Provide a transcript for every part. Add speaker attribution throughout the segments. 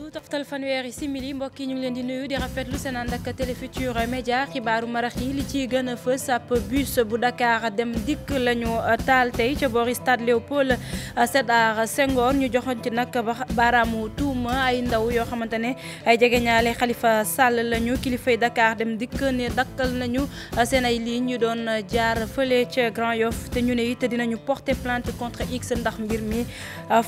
Speaker 1: waxtu toftal fanweeri simili mbokk yi ñu ngi leen di nuyu di rafetlu seen ànd ak Télé Futurs Médias xibaaru marax yi li ciy gën a fës ab bus bu Dakar dem dikk lañu taal tey ca boori stade Léopold Sédar Senghor ñu joxoon ci nag baaraamu tuuma ay ndaw yoo xamante ne ay jegeñaale Khalifa Sall lañu kilifay Dakar dem dikk ne dakkal nañu seen ay ligne ñu doon jaar fële ca Grand Yoff te ñu ne it dinañu porter plainte contre X ndax mbir mi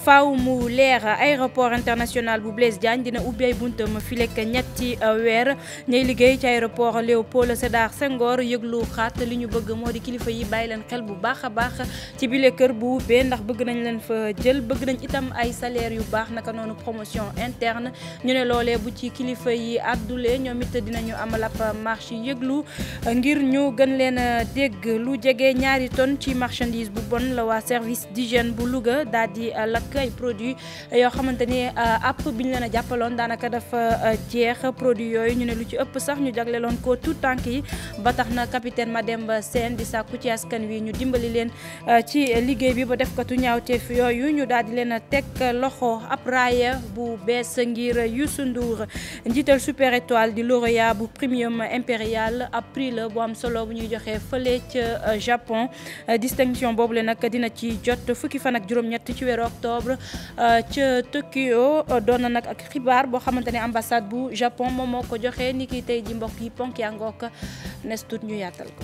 Speaker 1: faaw mu leer. Aéroport international bu Blaise Diagne dina ubbi ay buntam filek ñetti weer ñay liggéey ci aéroport Léopold Sédar Senghor yëglu xaat li ñu bëgg moo di kilifa yi bàyyi leen xel bu baax a baax ci bile kër bu ubbee ndax bëgg nañ leen fa jël bëgg nañ itam ay salaire yu baax naka noonu promotion interne ñu ne loolee bu ci kilifa yi àddulee ñoom it dinañu amal ab marche yëglu ngir ñu gën leen a dégg lu jege 2 tonnes ci marchandise bu bon la waa service d'hygiène bu Louga daal di lakk ay produits yoo xamante ni app bi ñu leen a jàppaloon daanaka dafa jeex produit yooyu ñu ne lu ci ëpp sax ñu jagleeloon ko tout tànk yi ba tax na capitaine Mademba Sène di sàkku ci askan wi ñu dimbali leen ci liggéey bi ba def katu ñaawteef yooyu ñu daal di leen a teg loxo ab raaya bu bees ngir Youssou Ndour njiital Super Étoile di lauréat bu Premium Impérial ab prix la bu am solo bu ñuy joxe fële ca Japon distinction boobu le nag dina ci jot fukki fan ak juróom-ñett ci weeru octobre ca Tokyo doon na nag ak xibaar boo xamante ne ambassade bu Japon moom moo ko joxe ni ki tey ji mbokk yi ponk yaa ngook nes tut ñu yaatal ko.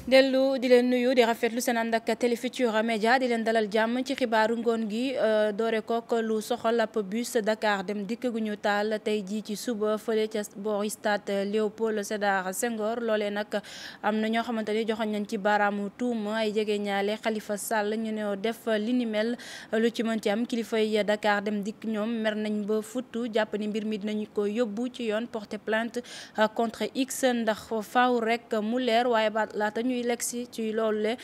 Speaker 1: dellu di leen nuyu di rafetlu seen ànd ak Télé Futurs Médias di leen dalal jàmm ci xibaaru ngoon gi doore kook lu soxal ab bus Dakar dem dikk gu ñu taal tey jii ci suba fële ca boori stade Léopold Sédar Senghor loolee nag am na ñoo xamante ni joxoñ nañ ci baaraamu tuuma ay jege ñaale Khalifa Sall ñu ne def li ni mel lu ci mën ci am kilifay Dakar dem dikk ñoom mer nañ ba futtu jàpp ni mbir mi dinañu ko yóbbu ci yoon porter plainte contre X ndax faaw rek mu leer waaye ba laata ñuy leksi ci loolu le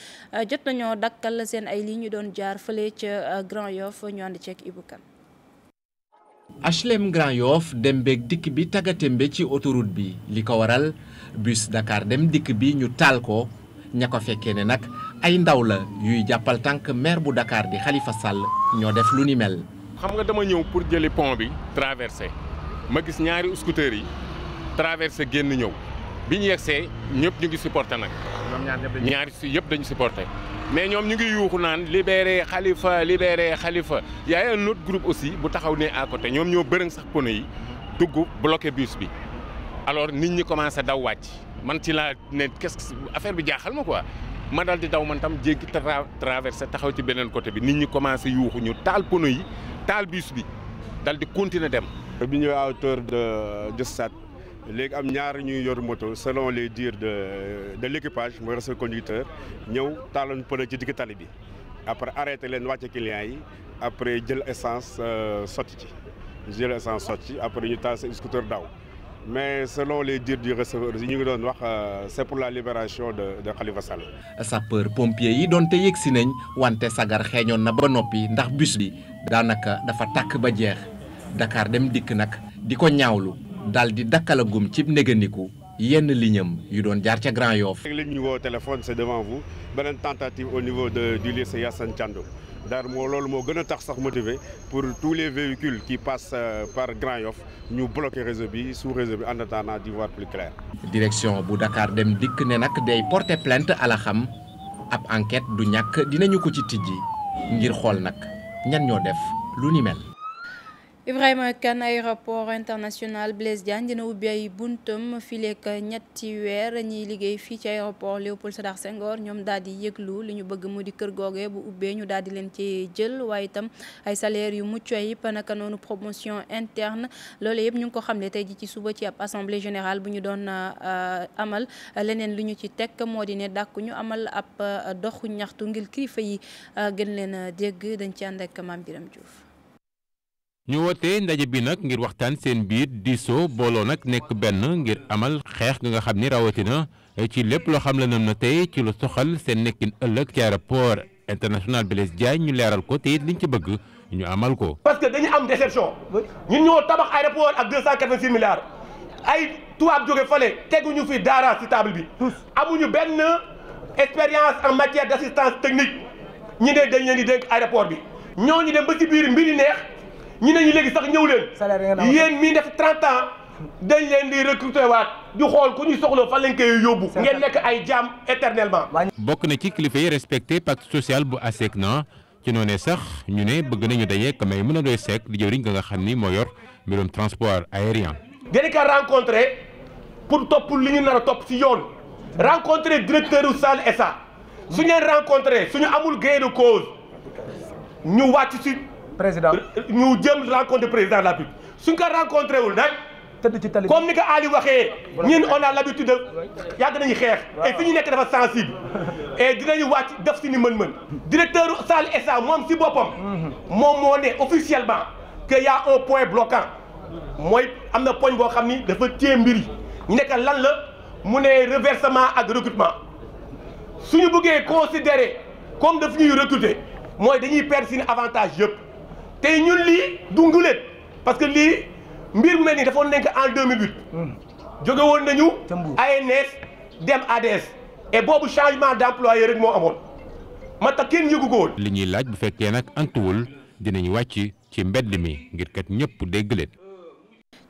Speaker 1: jot nañoo dakkal seen ay li ñu doon jaar fële ca Grand Yoff ñu ànd ceeg Ibou Kane.
Speaker 2: HLM Grand Yoff dem beeg dikk bi tàggatémbe ci autoroute bi li ko waral bus Dakar dem dikk bi ñu taal ko ña ko fekkee ne nag ay ndaw la yuy jàppal tànk maire bu Dakar di Khalifa Sall ñoo def lu ni mel.
Speaker 3: xam nga dama ñëw pour jëli pont bi traversé ma gis ñaari scooters yi traversé génn ñëw bi ñu yegsee ñëpp ñu ngi supporté nag. ñaari si yëpp dañu supporté mais ñoom ñu ngi yuuxu naan libéré Khalifa libéré Khalifa y a un autre groupe aussi bu taxaw ne à côté ñoom ñoo bërëng sax pono yi dugg bloqué bus bi alors nit ñi commencé daw wàcc man ci laa ne qu'est-ce que affaire bi jaaxal ma quoi ma dal di daw man tam jéggi traversé taxaw ci beneen côté bi nit ñi commencé yuuxu ñu taal pono yi taal bus bi dal di continuer dem.
Speaker 4: bi ñu à hauteur de stade léegi am ñaar ñuy yor moto selon les dires de l'équipage mooy reste conducteur ñëw taaloon pneu ci digg tali bi après arrêté leen wàcce clients yi après jël essence sotti ci après ñu taal seen scooter daw mais selon les dires du receveur ñu ngi doon wax c'est pour la libération de Khalifa Sall.
Speaker 2: sapeur pompier yi doonte yegg si nañ wante sagar xeeñoon na ba noppi ndax bus bi daanaka dafa tàkk ba jeex Dakar dem dikk nag di ko ñaawlu. daal di dakkalagum ci négandiku yenn lignam yu doon jaar ca Grand Yoff.
Speaker 4: léegi li ñu woo téléphone c'est devant vous beneen tentative au niveau du lycée Yassane Thiandoum daar loolu moo gën a tax sax motivé pour tous les véhicules qui passent par Grand Yoff ñu bloquer réseau bi sous réseau bi en attendant d'y voir plus clair.
Speaker 2: direction bu Dakar dem dikk ne nag day porter plainte ala xam ab enquête du ñàkk dinañu ko ci tijji ngir xool nag ñan ñoo def lu ni mel.
Speaker 1: Ibrahima Kane aéroport international Blaise Diagne dina ubbi ay buntam fileek ñetti weer ñiy liggéey fii ci aéroport Léopold Sédar Senghor ñoom daal di yëglu li ñu bëgg mu di kër googee bu ubbee ñu daal di leen ci jël waaye itam ay salaire yu mucc ayib naka noonu promotion interne loolu yëpp ñu ngi ko xamle tey ji ci suba ci ab assemblée générale bu ñu doon amal leneen lu ñu ci teg moo di ne dàkku ñu amal ab doxu ñaxtu ngir kilifa yi gën leen dégg dañ ci ànd ak Mame Biram Diouf.
Speaker 5: ñu woote ndaje bi nag ngir waxtaan seen biir diisoo booloo nag nekk benn ngir amal xeex nga xam ni rawatina ci lépp loo xam la nam na tey ci lu soxal seen nekkin ëllëg ci aéroport international Blaise Diagne ñu leeral ko te it liñ ci bëgg ñu amal ko.
Speaker 6: parce que dañu am déception ñun ñoo tabax aéroport ak 286 milliards ay tubaab jóge fale teguñu fi daara ci table bi amuñu benn expérience en matière d'assistance technique ñi ne dañ leen di dénk aéroport bi ñooñu dem ba ci biir mbiri neex ñi ne ñu léegi sax ñëw leen yéen mii def 30 ans dañ leen di recruter waat di xool ku ñu soxla fan lañ koy yóbbu ngeen nekk ay jaam éternellement.
Speaker 5: bokk na ci kilifa yi respecté pacte social bu ASECNA ci noonee sax ñu ne bëgg nañu daje ka may mën a doy sekk di jëwriñ nga xam ni moo yor mbirum transport aérien.
Speaker 6: dañu ko rencontré pour topp li ñu nar a topp ci yoon rencontré directeur u SAL SA suñu leen rencontré suñu amul gain de cause ñu wàcc ci
Speaker 7: président
Speaker 6: ñu jëm rencontré président de la République suñ ko rencontré wul nag comme ni ko Ali waxee ñun on a l'habitude de yàgg nañu xeex et fi ñu nekk dafa sensible et dinañu wàcc def si ni mën-mën directeur u SAL SA moom si boppam moom moo ne officiellement que y a un point bloquant mooy am na poñ boo xam ni dafa téye mbir yi ñu nekk lan la mu ne reversement ak recrutement suñu bëggee considérer comme daf ñuy recruter mooy dañuy perdre seen avantage yëpp tey ñun lii dunguleen parce que lii mbir mu mel nii dafa nekk en 2008 jóge woon nañu ANS dem ADS et boobu changement d'employeur rek moo amoon ma tax kenn yëgu ko woon.
Speaker 5: li ñuy laaj bu fekkee nag antuwul dinañu wàcc ci mbedd mi ngir kat ñëpp dégg leen.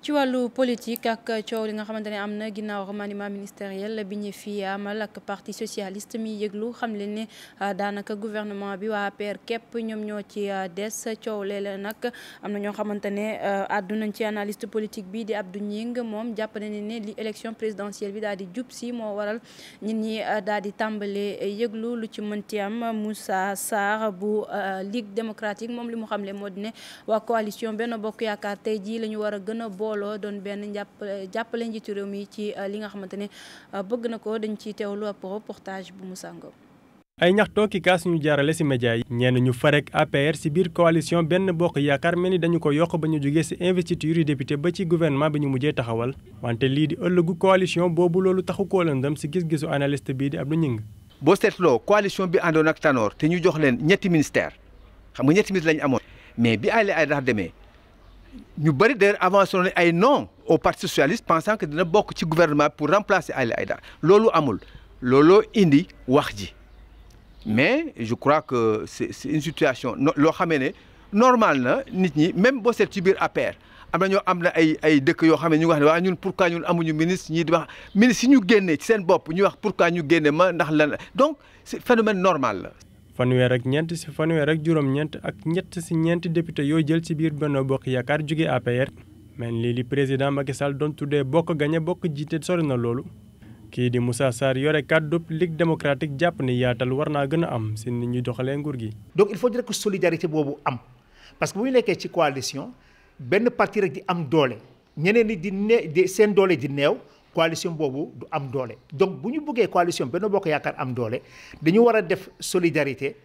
Speaker 1: ci wàllu politique ak coow li nga xamante ne am na ginnaaw remaniement ministériel bi ñu fi amal ak parti socialiste mi yëglu xam leen ne daanaka gouvernement bi waa APR képp ñoom ñoo ci des coow lee nag am na ñoo xamante ne àddunañ ci analyste politique bi di Abdou Nying moom jàpp na ne li élection présidentielle bi daal di jub si moo waral nit ñi daal di tàmbale yëglu lu ci mënti am. Moussa Sarr bu Ligue démocratique moom li mu xamle moo di ne waa coalition Benno Bokk Yaakaar tey jii la ñu war a gën a booloo doon benn jàppale njiitu réew mi ci li nga xamante ne bëgg na ko dañ ciy teewlu ab reportage bu Moussa Ngom.
Speaker 8: ay ñaxtoo ki kaas ñu jaarale ci média yi ñenn ñu farek APR ci biir coalition Benno Bokk Yaakaar mel ni dañu ko yokk ba ñu jógee ci investiture yu député ba ci gouvernement bi ñu mujjee taxawal wante lii di ëllëgu coalition boobu loolu taxu koo lëndëm ci gis-gisu analyste bii di Abdou Nying.
Speaker 9: boo seetloo coalition bi àndoon ak Tanor te ñu jox leen ñetti ministère xam nga ñetti ministère lañu amoon mais bi Ali Aïdara demee ñu bëri d'ailleurs avancé nañu ay non au parti socialiste pensant que dina bokk ci gouvernement pour remplacer Ali Aïdara loolu amul looloo indi wax ji mais je crois que c'est une situation loo xamee ne normal na nit ñi même boo seet ci biir APR am na ay dëkk yoo xam ne ñu wax ne waa ñun pourquoi ñun amuñu ministre ñii di wax ministre yi ñu génnee ci seen bopp ñu wax pourquoi ñu génne ma ndax lan donc c'est phénomène normal la.
Speaker 8: fanweer ak ñeent ci fanweer ak juróom-ñeent ak ñett ci ñeenti député yoo jël ci biir Benno Bokk Yaakaar jóge APR men lii li président Macky Sall doon tuddee bokk gañe bokk jiite sori na loolu kii di Moussa Sarr yore kàddu Ligue démocratique jàpp ni yaatal war naa gën a am ci ni ñuy doxalee nguur gi.
Speaker 10: donc il faut dire que solidarité boobu am parce que bu ñu nekkee ci coalition benn parti rek di am doole ñeneen ñi di seen doole di neew. coalition boobu du am doole donc bu ñu bëggee coalition Benno Bokk Yaakaar am doole dañu war a def solidarité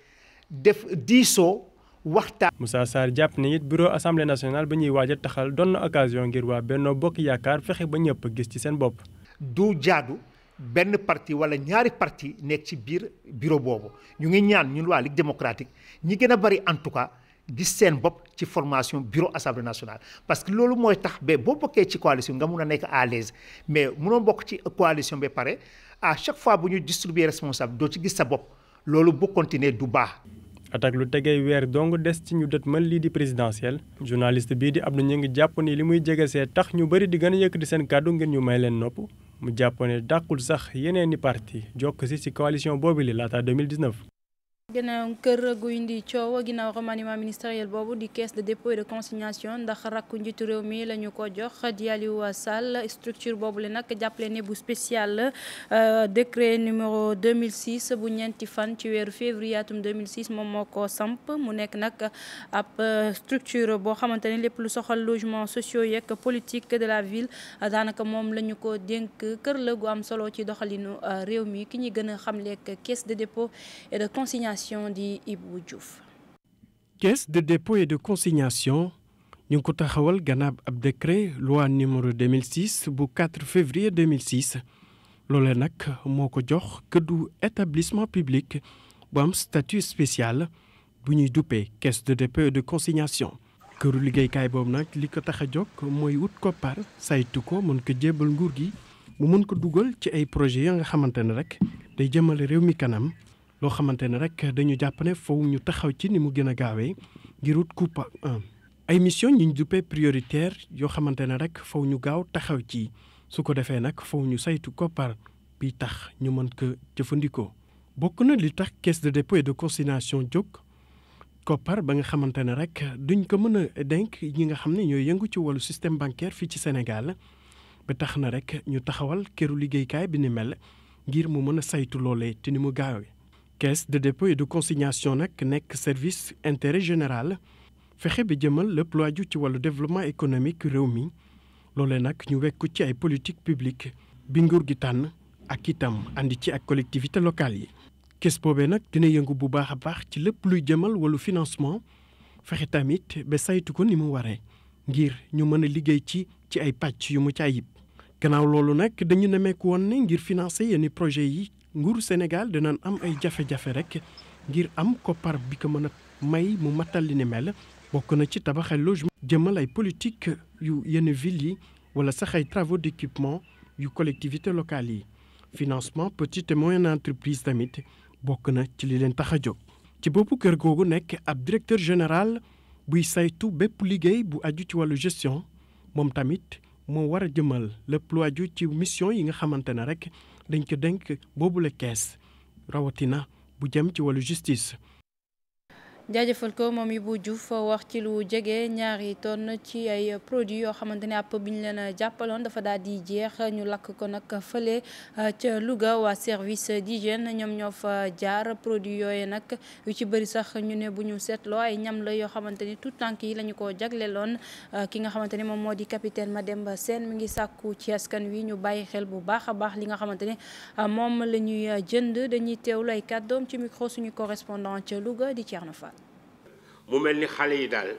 Speaker 10: def diisoo waxtaan.
Speaker 8: Moussa Sarr jàpp ne it bureau assemblée nationale ba ñuy waaj a taxal doon na occasion ngir waa Benno Bokk Yaakaar fexe ba ñëpp gis ci seen bopp.
Speaker 10: du jaadu benn parti wala ñaari parti nekk ci biir bureau boobu ñu ngi ñaan ñun waa Ligue démocratique ñi gën a bari en tout cas. gis seen bopp ci formation bureau assemblée nationale parce que loolu mooy tax ba boo bokkee ci coalition nga mun a nekk à l'aise mais munoo bokk ci coalition ba pare à chaque fois bu ñu distribuer responsable doo ci gis sa bopp loolu bu continuer du baax.
Speaker 8: attaque lu tegee weer dong des ci ñu dëtmal lii di présidentielle journaliste bii di Abdou Nying jàpp ni li muy jege see tax ñu bëri di gën a yëkkati seen kàddu ngir ñu may leen nopp mu jàpp ne dàqul sax yeneen i parti jokk ci coalition boobu li laata 2019.
Speaker 1: gannaaw kër gu indi coow ginnaaw remaniement ministériel boobu di caisse de dépôt et de consignation ndax rakku njiitu réew mi la ñu ko jox di Aliou Sall structure boobu le nag jàppale ne bu spécial décret numéro 2006 bu ñeenti fan ci weeru février atum 2006 moom moo ko samp mu nekk nag ab structure boo xamante ne lépp lu soxal logement sociaux yeeg politique de la ville daanaka moom la ñu ko dénk kër la gu am solo ci doxalinu réew mi ki ñuy gën a xamleeg caisse de dépôt et de consignation di Ibou Diouf.
Speaker 11: Caisse de dépôt et de consignation ñu ngi ko taxawal gannaaw ab décret loi numéro 2006 bu 4 février 2006 loolee nag moo ko jox këddu établissement public bu am statut spécial bu ñuy duppee caisse de dépôt et de consignation. këru liggéeykaay boobu nag li ko tax a jóg mooy wut koppar saytu ko mën ko jébbal nguur gi mu mën ko dugal ci ay projets ya nga xamante ne rek day jëmale réew mi kanam loo xamante ne rek dañu jàpp ne foofu ñu taxaw ci ni mu gën a gaawee ngir wut coupe ay mission ñu duppee prioritaire yoo xamante ne rek foofu ñu gaaw taxaw ci su ko defee nag foofu ñu saytu koppar bi tax ñu mën ko jëfandikoo. bokk na li tax caisse de dépôt et de consignation jóg koppar ba nga xamante ne rek duñ ko mën a dénk ñi nga xam ne ñooy yëngu ci wàllu système bancaire fii ci Sénégal ba tax na rek ñu taxawal këru liggéeykaay bi ni mel ngir mu mën a saytu loolee te ni mu gaawee. caisse de dépôt et de consignation nag nekk service intérêt général fexe bi jëmal lépp lu aju ci wàllu développement économique réew mi loolee nag ñu wekku ci ay politique publique bi nguur gi tànn ak itam andi ci ak collectivité locale yi. caisse boobee nag dina yëngu bu baax a baax ci lépp luy jëmal wàllu financement fexe tamit ba saytu ko ni mu waree ngir ñu mën a liggéey ci ay pàcc yu mucc ayib. gannaaw loolu nag dañu nemmeeku woon ne ngir financer yenn projet yi nguuru Sénégal dinañ am ay jafe-jafe rek ngir am koppar bi ko mën a may mu matal li ni mel bokk na ci tabax ay logement jëmal ay politique yu yenn villes yi wala sax ay travaux d'équipement yu collectivités locales yi. financement petite et moyenne entreprise tamit bokk na ci li leen tax a jóg. ci boppu kër googu nekk ab directeur général buy saytu bépp liggéey bu aju ci wàllu gestion moom tamit moo war a jëmal lépp lu aju ci mission yi nga xamante ne rek dañ ko dénk boobule kees rawatina bu jëm ci wàllu justice.
Speaker 1: jaajëfal ko moom Ibou Diouf wax ci lu jege ñaari tonnes ci ay produits yoo xamante ne app bi ñu leen jàppaloon dafa daal di jeex ñu lakk ko nag fële ca Louga waa service d'hygiène ñoom ñoo fa jaar produits yooyu nag yu ci bëri sax ñu ne bu ñu seetloo ay ñam la yoo xamante ni tout tànk yi la ñu ko jagleeloon ki nga xamante ne moom moo di capitaine Mademba Sène mi ngi sàkku ci askan wi ñu bàyyi xel bu baax a baax li nga xamante ne moom la ñuy jënd dañuy teewlu ay kàddoom ci micro suñu correspondant ca Louga di Thierno Fall.
Speaker 7: mu mel ni xale yi daal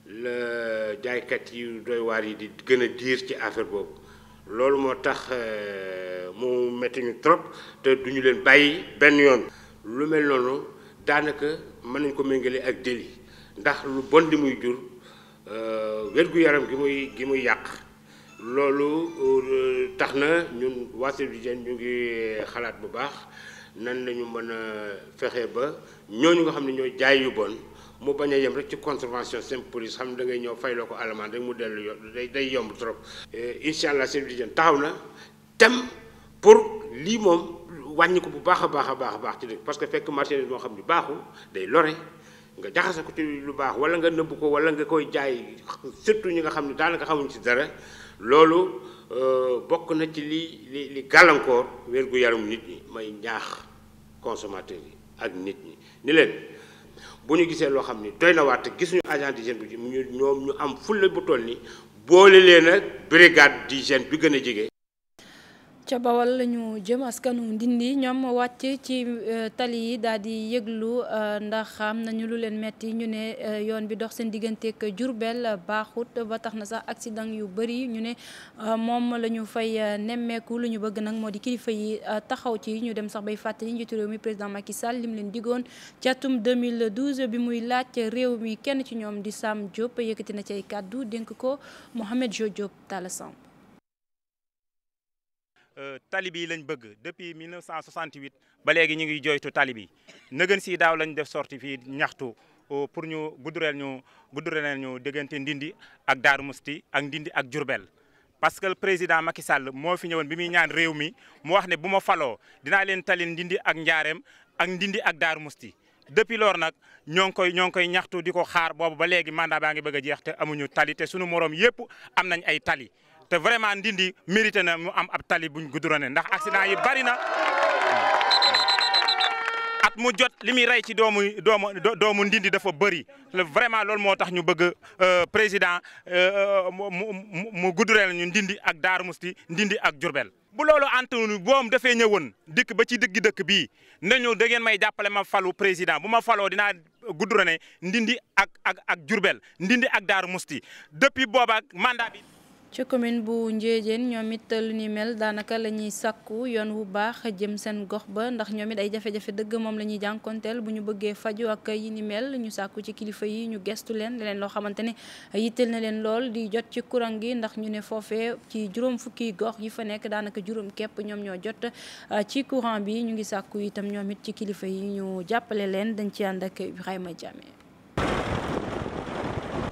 Speaker 7: la jaaykat yi doy waar yi di gën a diir ci affaire boobu loolu moo tax mu metti ñu trop te duñu leen bàyyi benn yoon. lu mel noonu daanaka mën nañ ko méngale ak délit ndax lu bon di muy jur wér-gu-yaram gi muy yàq loolu tax na ñun waa service d'hygiène ñu ngi xalaat bu baax nan lañu mën a fexe ba ñooñu nga xam ne ñooy jaay yu bon mu bañ a yem rek ci contravention simple police xam ne da ngay ñëw fayloo ko alamaan rek mu dellu day yomb trop. incha allah service d'hygiène taxaw na tem pour lii moom wàññi ko bu baax a baax ci dëkk parce que fekk marchandise moo xam ne baaxul day lore nga jaxase ko ci lu baax wala nga nëbb ko wala nga koy jaay surtout ñi nga xam ne daanaka xamuñ ci dara loolu bokk na ci li gàllankoor wér-gu-yaram nit ñi may ñaax consommateurs yi ak nit ñi ni leen bu ñu gisee loo xam ni doy na waat te gisuñu agent d'hygiène bi ñoom ñu am fulla bu toll ni boole leen ak brigade d'hygiène bi gën a jege.
Speaker 1: ca Bawol lañu jëm askanu Ndindi ñoom wàcc ci tali yi daal di yëglu ndax am nañu lu leen metti ñu ne yoon bi dox seen digganteeg Diourbel baaxut ba tax na sax accident yu bëri ñu ne moom la ñu fay nemmeeku lu ñu bëgg nag moo di kilifa yi taxaw ci ñu dem sax bay fàttali njiitu réew mi président Macky Sall lim leen digoon ci atum 2012 bi muy laaj réew mi kenn ci ñoom di Sam Diop yëkkati na ci ay kàddu dénk ko Mohamed Jo Diop Talla Samb.
Speaker 12: tali bi lañ bëgg depuis 1968 ba léegi ñu ngi jooytu tali bi nëgën si daaw lañ def sortie fii ñaxtu pour ñu guddureel ñu diggante Ndindi ak Daaru Musti ak Ndindi ak Diourbel parce que le président Macky Sall moo fi ñëwoon bi muy ñaan réew mi mu wax ne bu ma faloo dinaa leen talil Ndindi ak Njaareem ak Ndindi ak Daaru Musti depuis loolu nag ñoo ngi koy ñaxtu di ko xaar boobu ba léegi mandat baa ngi bëgg a jeex te amuñu tali te sunu morom yëpp am nañ ay tali te vraiment Ndindi mérité na mu am ab tali buñ goudronné ndax accident yi bari na at mu jot li muy rey ci doomu Ndindi dafa bëri vraiment loolu moo tax ñu bëgg président mu goudronné ñu Ndindi ak Daaru Musti Ndindi ak Diourbel. bu loolu antunu boom dafay ñëwoon dikk ba ci dëkk bii nañu da ngeen may jàppale ma falu président bu ma faloo dinaa goudronné Ndindi ak Diourbel Ndindi ak Daaru Musti depuis booba mandat bi.
Speaker 1: ci commune bu Ndiédiène ñoom it lu ni mel daanaka la ñuy sàkku yoon wu baax jëm seen gox ba ndax ñoom it ay jafe-jafe dëgg moom la ñuy jànkonteel bu ñu bëggee faju ak yi ni mel ñu sàkku ci kilifa yi ñu gestu leen leneen loo xamante ne yitteel na leen lool di jot ci courant gi ndax ñu ne foofee ci juróom fukki gox yi fa nekk daanaka juróom képp ñoom ñoo jot ci courant bi ñu ngi sàkku itam ñoom it ci kilifa yi ñu jàppale leen dañ ci ànd ak Ibrahima Diamé.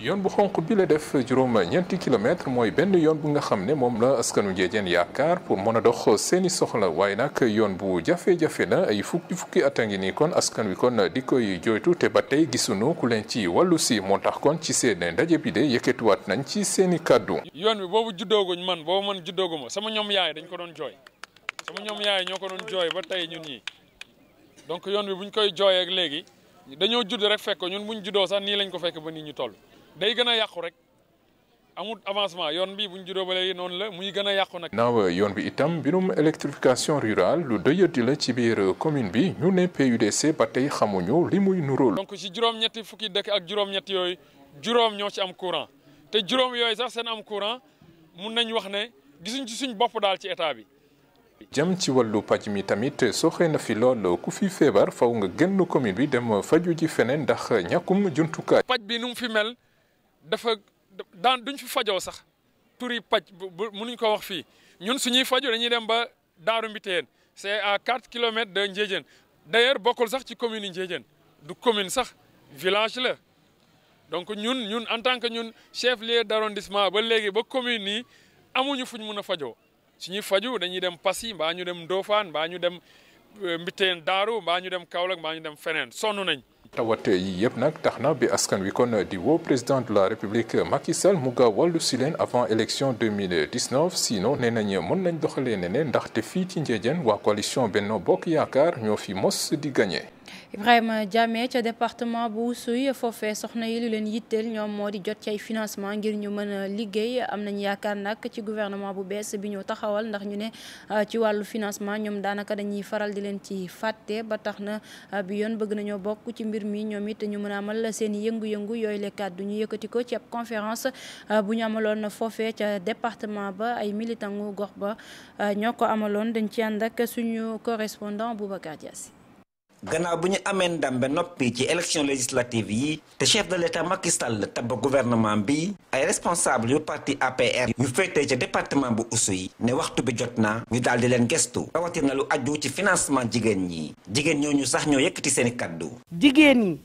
Speaker 13: yoon bu xonq bi la def juróom ñeenti kilomètre mooy benn yoon bu nga xam ne moom la askanu Ndiédiène yaakaar pour mën a dox seeni soxla waaye nag yoon bu jafe-jafe la ay fukki at a ngi nii kon askan wi kon di koy jooytu te ba tey gisuñu ku leen ci wàllu si moo tax kon ci seen ndaje bi de yëkkatiwaat nañ ci seeni kàddu.
Speaker 14: yoon bi boobu juddooguñ boobu man juddooguma sama ñoom yaay dañ ko doon jooy sama ñoom yaay ñoo ko doon jooy ba tey ñun ñii donc yoon bi buñ koy jooyee ak léegi dañoo judd rek fekk ñun buñ juddoo sax nii lañ ko fekk ba nii ñu toll. day gën a yàqu rek amul avancement yoon bi bu ñu juddoo ba léegi noonu la muy gën a yàqu nag.
Speaker 13: naaw yoon bi itam mbirum électrification rurale lu doyati la ci biir commune bi ñu ne PUDC ba tey xamuñu li muy nuróol.
Speaker 14: donc ci juróom-ñetti fukki dëkk ak juróom-ñett yooyu juróom ñoo ci am courant te juróom yooyu sax seen am courant mun nañ wax ne gisuñ ci suñ bopp daal ci état bi.
Speaker 13: jëm ci wàllu paj mi tamit soxee na fi lool ku fi feebar faw nga génn commune bi dem faju ji feneen ndax ñàkkum jumtukaay.
Speaker 14: paj bi nu mu fi mel. dafa daan duñ fi fajoo sax turi paj bu mënuñ ko wax fii ñun suñuy faju dañuy dem ba Daaru Mbitéen c'est à 4 kilomètres de Ndiédiène d'ailleurs bokkul sax ci commune yi Ndiédiène du commune sax village la donc ñun en tant que ñun chef lieu d'arrondissement ba léegi ba commune yi amuñu fuñ mun a fajoo suñuy faju dañuy dem Passy mbaa ñu dem Ndofane mbaa ñu dem Mbitéen Daaru mbaa ñu dem Kaolack mbaa ñu dem feneen sonn nañ.
Speaker 13: tawat yi yëpp nag tax na bi askan wi kon di woo président de la république Macky Sall mu gaaw wàllu si leen avant élection 2019 sinon nee nañ mën nañ doxalee neneen ndaxte fii ci Ndiédiène waa coalition Benno Bokk Yaakaar ñoo fi mos di gagné.
Speaker 1: Ibrahima Diamé ca département bu Oussouye foofee soxna yi lu leen yitteel ñoom moo di jot ci ay financement ngir ñu mën a liggéey am nañu yaakaar nag ci gouvernement bu bees bi ñu taxawal ndax ñu ne ci wàllu financement ñoom daanaka dañuy faral di leen ci fàtte ba tax na bi yoon bëgg nañoo bokk ci mbir mi ñoom it ñu mën a amal seen yëngu-yëngu yooyu le kàddu ñu yëkkati ko ci ab conférence bu ñu amaloon foofee ca département ba ay militant gu gox ba ñoo ko amaloon dañ ci ànd ak suñu correspondant Boubacar Diassi.
Speaker 15: gannaaw bu ñu amee ndam ba noppi ci élection législative yi te chef de l'état Macky Sall tabb gouvernement bi ay responsable yu parti APR yu féetee ca département bu Oussouye ne waxtu bi jot na ñu daal di leen gestu rawatina lu aju ci financement jigéen ñi jigéen ñooñu sax ñoo yëkkati seen i kaddu.
Speaker 16: jigéen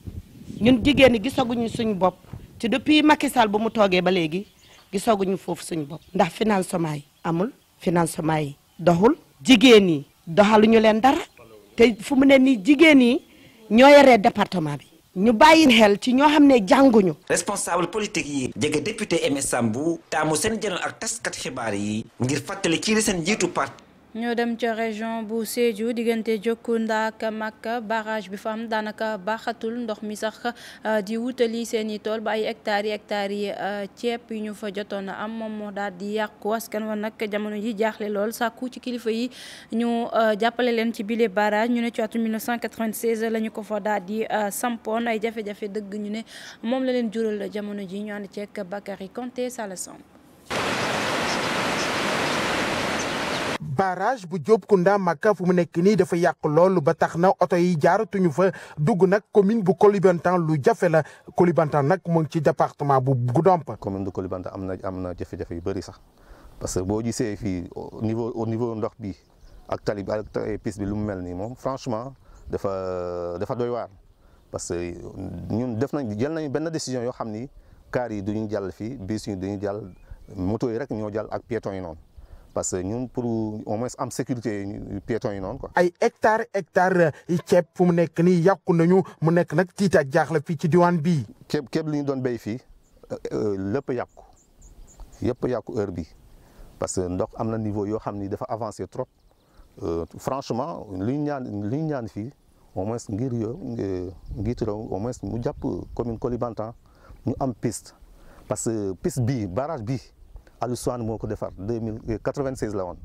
Speaker 16: ñi gisaguñu suñu bopp te depuis Macky Sall bu mu toogee ba léegi gisaguñu foofu suñu bopp ndax financement yi amul financement yi doxul jigéen ñi doxaluñu leen dara. te fu mu ne nii jigéen yi ñoo yoree département bi ñu bàyyi xel ci ñoo xam ne jànguñu.
Speaker 15: responsable politique yi jege député Aimé Sambou taamu seen jënoon ak taskat xibaar yi ngir fàttali kii di seen njiitu parti.
Speaker 1: ñoo dem ca région bu Sédhiou diggante Jokkunda ak Makka barrage bi fa am daanaka baaxatul ndox mi sax di wutali seen i tool ba ay hectares yi ceeb yu ñu fa jotoon a am moom moo daal di yàqu askan wa nag jamono ji jaaxle lool sàkku ci kilifa yi ñu jàppale leen ci bile barrage ñu ne ci atum 1996 la ñu ko fa daal di sampoon ay jafe-jafe dëgg ñu ne moom la leen jural jamono ji ñu ànd ceeg Bakary Konté Salasam.
Speaker 17: barrage bu Diopkounda Makka fu mu nekk nii dafa yàq loolu ba tax na oto yi jaaratuñu fa dugg nag commune bu Koulibantang lu jafe la Koulibantang nag mu ngi ci département bu Goudomp.
Speaker 18: commune bu Koulibantang am na jafe-jafe yu bëri sax parce que boo gisee fii au niveau ndox bi ak tali bi ak piste bi lu mu mel nii moom franchement dafa doy waar parce que ñun jël nañu benn décision yoo xam ni car yi duñu jàll fii bus yi duñu jàll moto yi rek ñoo jàll ak piétons yi noonu. parce que ñun pour au moins am sécurité piétons yi noonu quoi.
Speaker 17: ay hectares yi ceeb fu mu nekk nii yàqu nañu mu nekk nag tiit ak jaaxle fii ci diwaan bii.
Speaker 18: képp li ñu doon béy fii lépp yàqu heure bi parce que ndox am na niveau yoo xam ni dafa avancé trop franchement li ñu ñaan fii au moins njiitu réew au moins mu jàpp commune Koulibantang ñu am piste parce que piste bii barrage bii. Aliou Souane moo ko defar 96 la woon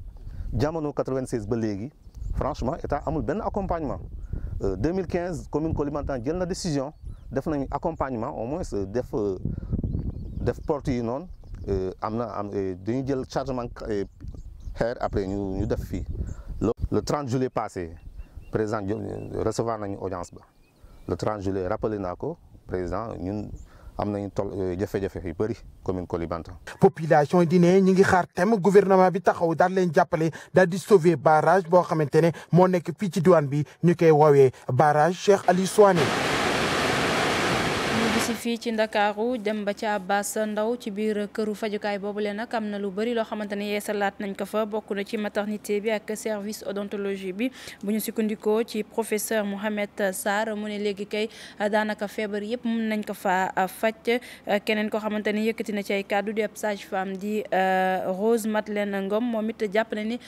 Speaker 18: jamono 96 ba léegi franchement état amul benn accompagnement 2015 commune Koulibantang jël na décision def nañu accompagnement au moins def porte yi noonu dañuy jël chargement xeer après ñu def fii. Le 30 juillet passé président recevoir nañu audience ba le 30 juillet rappelé naa ko président ñun am nañu jafe-jafe yu bëri commune Koulibantang.
Speaker 17: population yi di ne ñi ngi xaar tem gouvernement bi taxaw daal leen jàppale daal di sauver barrage boo xamante ne moo nekk fii ci diwaan bi ñu koy woowee barrage Cheikh Ali Souane.
Speaker 1: si fii ci Ndakaaru dem ba ca Abbas Ndaw ci biir këru fajukaay boobu leen nag am na lu bëri loo xamante ne yeesalaat nañ ko fa bokk na ci maternité bi ak service odontologie bi bu ñu sukkandikoo ci professeur Mohamed Sarr mu ne léegi kay daanaka feebar yëpp mën nañ ko fa faj keneen koo xamante ne yëkkati na ci ay kàddu di ab sage-femme di Rose Madeleine Ngom moom it jàpp na ni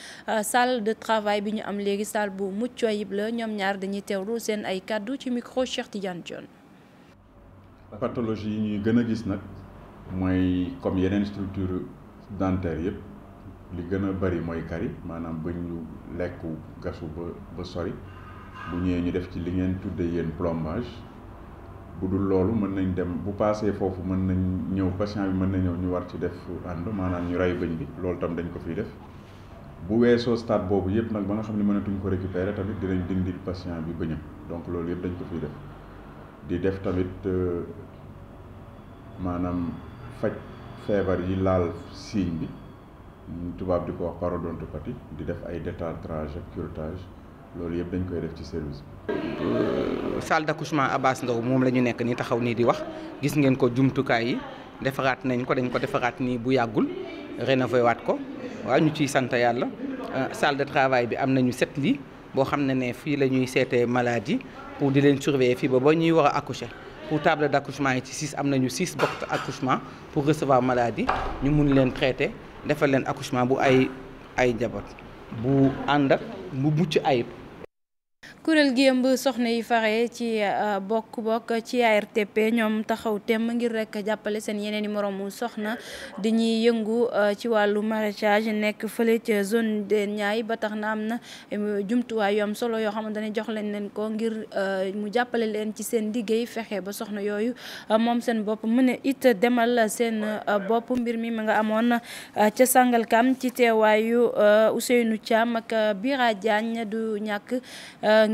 Speaker 1: salle de travail bi ñu am léegi salle bu mucc ayib la ñoom ñaar dañuy teewlu seen ay kàddu ci micro Cheikh Tidiane Dione.
Speaker 19: pathologie yi ñuy gën a gis nag mooy comme yeneen structure dentaire yëpp li gën a bari mooy carie maanaam bëñ ñu lekku gasu ba sori bu ñëwee ñu def ci li ngeen tudde yéen plombage bu dul loolu mën nañ dem bu paasee foofu mën nañ ñëw patient bi mën na ñëw ñu war ci def ànd maanaam ñu rey bëñ bi loolu tam dañ ko fiy def bu weesoo stade boobu yëpp nag ba nga xam ne mënatuñ ko récupérer tamit dinañ dindi patient bi bëñam donc loolu yëpp dañ ko fiy def di def tamit maanaam faj feebar yi laal siiñ bi tubaab di ko wax parodontopathie di def ay détartrage ak curetage loolu yëpp dañ koy def ci service bi.
Speaker 20: salle d'accouchement Abbas Ndao moom la ñu nekk ni taxaw nii di wax gis ngeen ko jumtukaay yi defaraat nañ ko dañ ko defaraat nii bu yàggul rénové waat ko waaw ñu ciy sant yàlla salle de travail bi am nañu 7 lits boo xam ne fii la ñuy seetee maladie pour di leen surveiller fii ba ñuy war a accoucher pour table d'accouchement yi ci 6 am nañu 6 box accouchement pour recevoir maladie ñu mun leen traiter defal leen accouchement bu ay njaboot bu ànd ak bu mucc ayib.
Speaker 1: kuréel gi ëmb soxna yi fare ci bokk ci ARTP ñoom taxaw temm ngir rek jàppale seen yeneen i moroomu soxna di ñuy yëngu ci wàllu maraîchage nekk fële ca zone de Niayes ba tax na am na jumtuwaay yu am solo yoo xamante ne jox leen ko ngir mu jàppale leen ci seen liggéey fexe ba soxna yooyu moom seen bopp mën a it demal seen bopp mbir mi ma nga amoon ca Sangalkam ci teewaayu Ousseynou Thiam ak Bira Diagne du ñàkk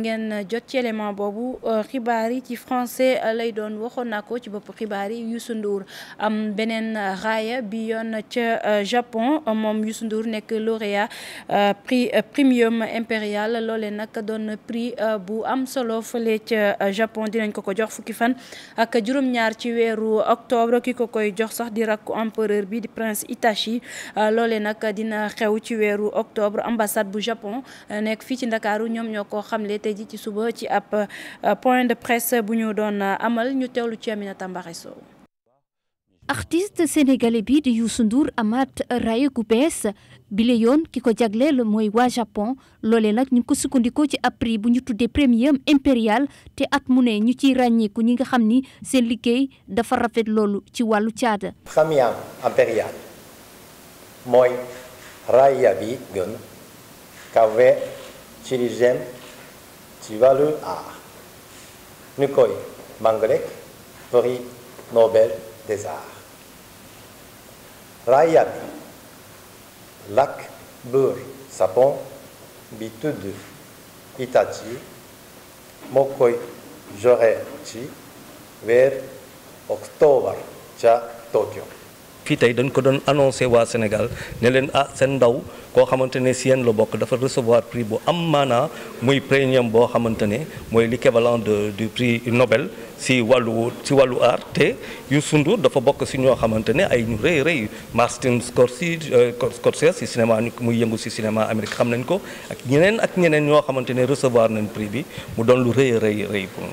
Speaker 1: ngeen jot ci élément boobu xibaar yi ci français lay doon waxoon naa ko ci bopp xibaar yi Youssou Ndour am beneen raaya bi yoon ca Japon moom Youssou Ndour nekk lauréat prix premium impérial loolee nag doon prix bu am solo fële ca Japon dinañ ko jox fukki fan ak juróom-ñaar ci weeru octobre ki ko koy jox sax di rakku empereur bi di prince Itachi loolee nag dina xew ci weeru octobre ambassade bu Japon nekk fii ci Ndakaaru ñoom ñoo ko xamle tey ji ci suba ci ab point de presse bu ñu doon amal ñu teewlu ci Aminata Mbaxe Sow.
Speaker 21: artiste sénégalais bi di Youssou Ndour amaat raaya gu bees bile yoon ki ko jagleel mooy waa Japon loolee nag ñu ngi ko sukkandikoo ci ab prix bu ñu tuddee premium impérial te at mu ne ñu ciy ràññeeku ñi nga xam ni seen liggéey dafa rafet loolu ci wàllu caada.
Speaker 22: premium impérial mooy raaya bi gën kawe ci li jëm ci wàllu art ñu koy màngaleek prix Nobel des arts raaya bi lakk buur Japon bi tudd Itachi moo koy joxe ci weer octobre ca Tokyo.
Speaker 23: fii tey dañ ko doon annoncé waa Sénégal ne leen seen ndaw koo xamante ne si yéen la bokk dafa recevoir prix bu am maanaa muy premium boo xamante ne mooy l'équivalent du prix Nobel si wàllu art te Youssou Ndour dafa bokk si ñoo xamante ne ay ñu rëy Martin Scorsese si cinéma muy yëngu si cinéma Amérique xam nañ ko ak ñeneen ñoo xamante ne recevoir nañ prix bi mu doon lu rëy pour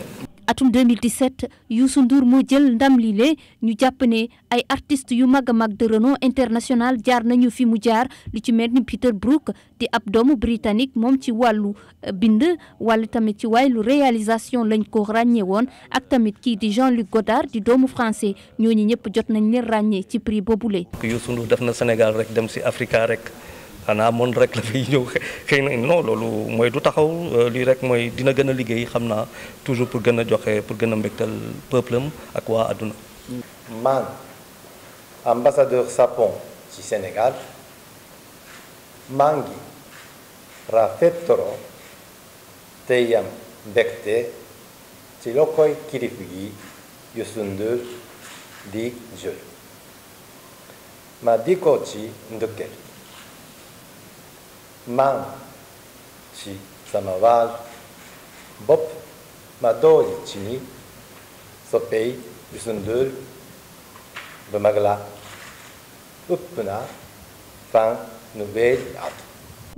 Speaker 21: atum 2017 Youssou Ndour moo jël ndam lile ñu jàpp ne ay artistes yu mag a mag de renom international jaar nañu fi mu jaar li ci mel ni Peter Brook di ab doomu britannique moom ci wàllu bind wala tamit ci wàllu réalisation lañ ko ràññee woon ak tamit kii di Jean-Luc Godard di doomu français ñooñu ñëpp jot nañ leen ràññee ci prix boobule.
Speaker 23: Youssou Ndour def na Sénégal rek dem si Africa rek. xanaa moom rek la fay ñëw xëy na non loolu mooy du taxaw lii rek mooy dina gën a liggéey xam naa toujours pour gën a joxe pour gën a mbégtal peuple am ak waa àdduna.
Speaker 22: man ambassadeur Sapon ci Sénégal maa ngi rafetlu tey am mbégte ci loxoy kilifa gi Youssou Ndour di jël ma di ko ci ndokkeel man ci sama wàll bopp ma dooli ci ni soppey Youssou Ndour ba mag la ëpp na fan nouvelle at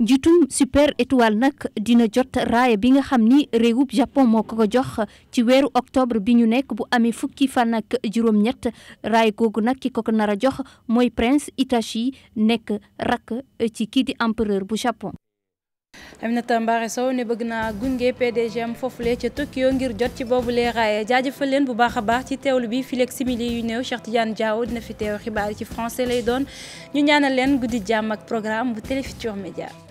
Speaker 21: njiitum Super Étoile nag dina jot raaya bi nga xam ni réewub Japon moo ko jox ci weeru octobre bi ñu nekk bu amee fukki fan ak juróom-ñett raaya googu nag ki ko nar a jox mooy prince Itachi nekk rakk ci kii di empereur bu Japon.
Speaker 1: Aminata Mbaare Sow ne bëgg naa gunge PDG am foofule ca Tokyo ngir jot ci boobu lee raaya jaajëfal leen bu baax a baax ci teewlu bi fileeg simili yu néew Cheikh Tidiane Diaw dina fi teew xibaar yi ci français lay doon ñu ñaanal leen guddi jàmm ak programme bu Télé Futurs Médias.